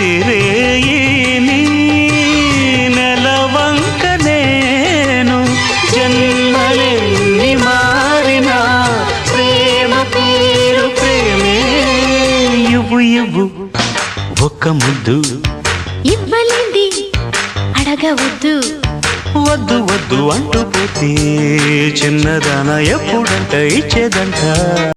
ప్రతిరేయిని నెలవంక నేను జన్మలెన్ని మారినా ప్రేమ పేరు ప్రేమే ఇవ్వు ఇవ్వు ఒక్క ముద్దు ఇవ్వలేంది అడగవద్దు వద్దు వద్దు అంటూ పోతే చిన్నదాన ఎప్పుడంట ఇచ్చేదంట